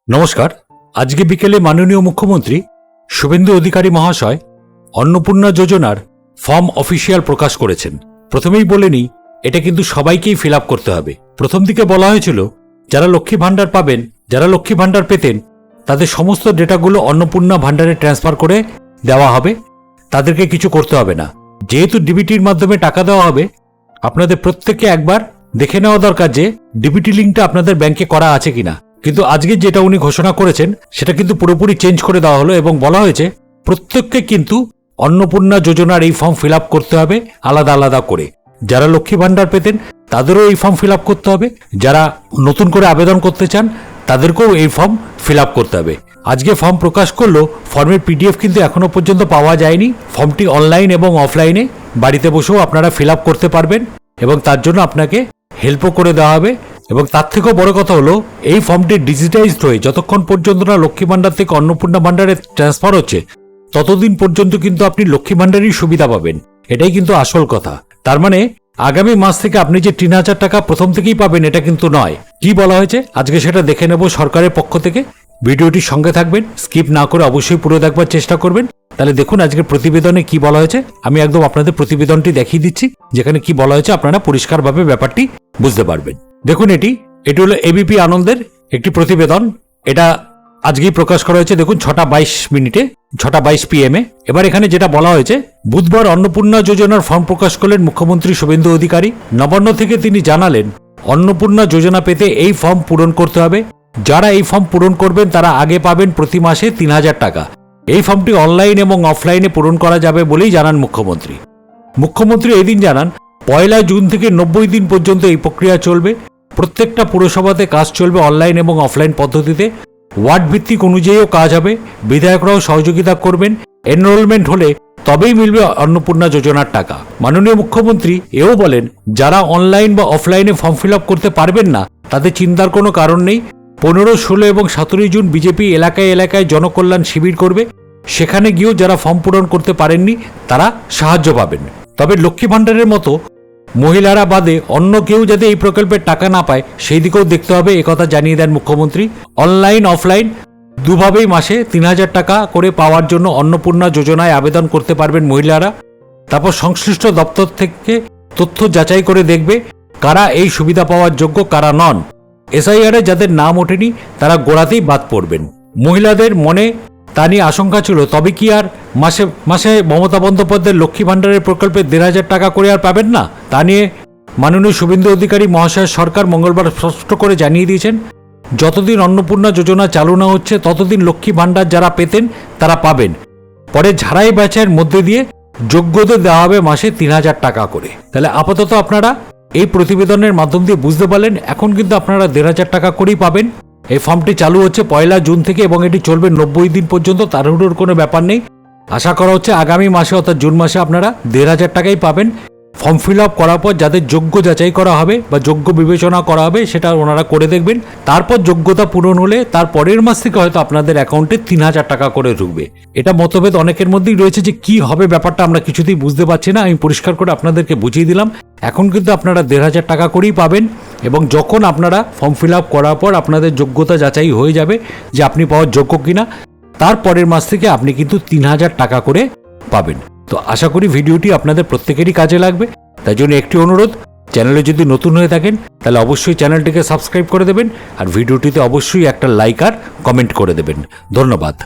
নমস্কার। আজকে বিকেলে মাননীয় মুখ্যমন্ত্রী শুভেন্দু অধিকারী মহাশয় অন্নপূর্ণা যোজনার ফর্ম অফিসিয়াল প্রকাশ করেছেন। প্রথমেই বলে নিই, এটা কিন্তু সবাইকেই ফিল আপ করতে হবে। প্রথম দিকে বলা হয়েছিল যারা লক্ষ্মী ভাণ্ডার পাবেন, যারা লক্ষ্মী ভাণ্ডার পেতেন তাদের সমস্ত ডেটাগুলো অন্নপূর্ণা ভাণ্ডারে ট্রান্সফার করে দেওয়া হবে, তাদেরকে কিছু করতে হবে না। যেহেতু ডিবিটির মাধ্যমে টাকা দেওয়া হবে, আপনাদের প্রত্যেককে একবার দেখে নেওয়া দরকার যে ডিবিটি লিঙ্কটা আপনাদের ব্যাংকে করা আছে কিনা। কিন্তু আজকে যেটা উনি ঘোষণা করেছেন সেটা কিন্তু পুরোপুরি চেঞ্জ করে দেওয়া হলো এবং বলা হয়েছে প্রত্যেককে কিন্তু অন্নপূর্ণা যোজনার এই ফর্ম ফিল আপ করতে হবে আলাদা আলাদা করে। যারা লক্ষ্মী ভাণ্ডার পেতেন তাদেরও এই ফর্ম ফিল আপ করতে হবে, যারা নতুন করে আবেদন করতে চান তাদেরকেও এই ফর্ম ফিল আপ করতে হবে। আজকে ফর্ম প্রকাশ করলো, ফর্মের পিডিএফ কিন্তু এখনো পর্যন্ত পাওয়া যায়নি। ফর্মটি অনলাইন এবং অফলাইনে বাড়িতে বসেও আপনারা ফিল আপ করতে পারবেন এবং তার জন্য আপনাকে হেল্পও করে দেওয়া হবে। এবং তার থেকেও বড় কথা হলো, এই ফর্মটি ডিজিটাইজড হয়ে যতক্ষণ পর্যন্ত না লক্ষ্মী ভাণ্ডার থেকে অন্নপূর্ণা ভাণ্ডারে ট্রান্সফার হচ্ছে ততদিন পর্যন্ত কিন্তু আপনি লক্ষ্মী ভাণ্ডারেরই সুবিধা পাবেন। এটাই কিন্তু আসল কথা। তার মানে আগামী মাস থেকে আপনি যে ৩,০০০ টাকা প্রথম থেকেই পাবেন এটা কিন্তু নয়। কি বলা হয়েছে আজকে সেটা দেখে নেব সরকারের পক্ষ থেকে। ভিডিওটির সঙ্গে থাকবেন, স্কিপ না করে অবশ্যই পুরো দেখবার চেষ্টা করবেন। তাহলে দেখুন আজকের প্রতিবেদনে কি বলা হয়েছে। আমি একদম আপনাদের প্রতিবেদনটি দেখিয়ে দিচ্ছি, যেখানে কি বলা হয়েছে আপনারা পরিষ্কারভাবে ব্যাপারটি বুঝতে পারবেন। দেখুন এটি হলো এবিপি আনন্দের একটি প্রতিবেদন। এটা আজকেই প্রকাশ করা হয়েছে। দেখুন ৬:২২ ৬:২২ PM এবার এখানে যেটা বলা হয়েছে, বুধবার অন্নপূর্ণা যোজনার ফর্ম প্রকাশ করলেন মুখ্যমন্ত্রী শুভেন্দু অধিকারী। নবান্ন থেকে তিনি জানালেন অন্নপূর্ণা যোজনা পেতে এই ফর্ম পূরণ করতে হবে। যারা এই ফর্ম পূরণ করবেন তারা আগে পাবেন প্রতি মাসে ৩,০০০ টাকা। এই ফর্মটি অনলাইন এবং অফলাইনে পূরণ করা যাবে বলেই জানান মুখ্যমন্ত্রী। মুখ্যমন্ত্রী এদিন জানান ১ জুন থেকে ৯০ দিন পর্যন্ত এই প্রক্রিয়া চলবে। প্রত্যেকটা পুরসভাতে কাজ চলবে অনলাইন এবং অফলাইন পদ্ধতিতে। ওয়ার্ড ভিত্তিক অনুযায়ীও কাজ হবে। বিধায়করাও সহযোগিতা করবেন। এনরোলমেন্ট হলে তবেই মিলবে অন্নপূর্ণা যোজনার টাকা। মাননীয় মুখ্যমন্ত্রী এও বলেন যারা অনলাইন বা অফলাইনে ফর্ম ফিল আপ করতে পারবেন না তাদের চিন্তার কোনো কারণ নেই। ১৫, ১৬ এবং ১৭ জুন বিজেপি এলাকায় এলাকায় জনকল্যাণ শিবির করবে। সেখানে গিয়েও যারা ফর্ম পূরণ করতে পারেননি তারা সাহায্য পাবেন। তবে লক্ষ্মী ভাণ্ডারের মতো মহিলারা বাদে অন্য কেউ যাতে এই প্রকল্পের টাকা না পায় সেই দিকেও দেখতে হবে, একথা জানিয়ে দেন মুখ্যমন্ত্রী। অনলাইন অফলাইন দুভাবেই মাসে ৩,০০০ টাকা করে পাওয়ার জন্য অন্নপূর্ণা যোজনায় আবেদন করতে পারবেন মহিলারা। তারপর সংশ্লিষ্ট দপ্তর থেকে তথ্য যাচাই করে দেখবে কারা এই সুবিধা পাওয়ার যোগ্য, কারা নন। এসআইআরে যাদের নাম ওঠেনি তারা গোড়াতেই বাদ পড়বেন। মহিলাদের মনে তা নিয়ে আশঙ্কা ছিল, তবে কি আর মাসে মাসে মমতা বন্দ্যোপাধ্যায়ের লক্ষ্মী ভাণ্ডারের প্রকল্পে ১,৫০০ টাকা করে আর পাবেন না? তা নিয়ে মাননীয় শুভেন্দু অধিকারী মহাশয়ের সরকার মঙ্গলবার স্পষ্ট করে জানিয়ে দিয়েছেন যতদিন অন্নপূর্ণা যোজনা চালু না হচ্ছে ততদিন লক্ষ্মী ভাণ্ডার যারা পেতেন তারা পাবেন। পরে ঝাড়াই বাছাইয়ের মধ্যে দিয়ে যোগ্যদের দেওয়া হবে মাসে ৩,০০০ টাকা করে। তাহলে আপাতত আপনারা এই প্রতিবেদনের মাধ্যম দিয়ে বুঝতে পারলেন এখন কিন্তু আপনারা ১,৫০০ টাকা করেই পাবেন। এই ফর্মটি চালু হচ্ছে ১ জুন থেকে এবং এটি চলবে ৯০ দিন পর্যন্ত। তাড়াহুড়োর কোনো ব্যাপার নেই। আশা করা হচ্ছে আগামী মাসে অর্থাৎ জুন মাসে আপনারা ১,৫০০ টাকাই পাবেন। ফর্ম ফিল আপ করার পর যাদের যোগ্য যাচাই করা হবে বা যোগ্য বিবেচনা করা হবে সেটা ওনারা করে দেখবেন। তারপর যোগ্যতা পূরণ হলে তার পরের মাস থেকে হয়তো আপনাদের অ্যাকাউন্টে ৩,০০০ টাকা করে ঢুকবে। এটা মতভেদ অনেকের মধ্যেই রয়েছে যে কি হবে ব্যাপারটা আমরা কিছুতেই বুঝতে পারছি না। আমি পরিষ্কার করে আপনাদেরকে বুঝিয়ে দিলাম এখন কিন্তু আপনারা ১,৫০০ টাকা করেই পাবেন এবং যখন আপনারা ফর্ম ফিল আপ করার পর আপনাদের যোগ্যতা যাচাই হয়ে যাবে যে আপনি পাওয়ার যোগ্য কিনা, তারপরের মাস থেকে আপনি কিন্তু ৩,০০০ টাকা করে পাবেন। তো আশা করি ভিডিওটি আপনাদের প্রত্যেকেরই কাজে লাগবে। তাই জন্য একটি অনুরোধ, চ্যানেলে যদি নতুন হয়ে থাকেন তাহলে অবশ্যই চ্যানেলটিকে সাবস্ক্রাইব করে দেবেন আর ভিডিওটিতে অবশ্যই একটা লাইক আর কমেন্ট করে দেবেন। ধন্যবাদ।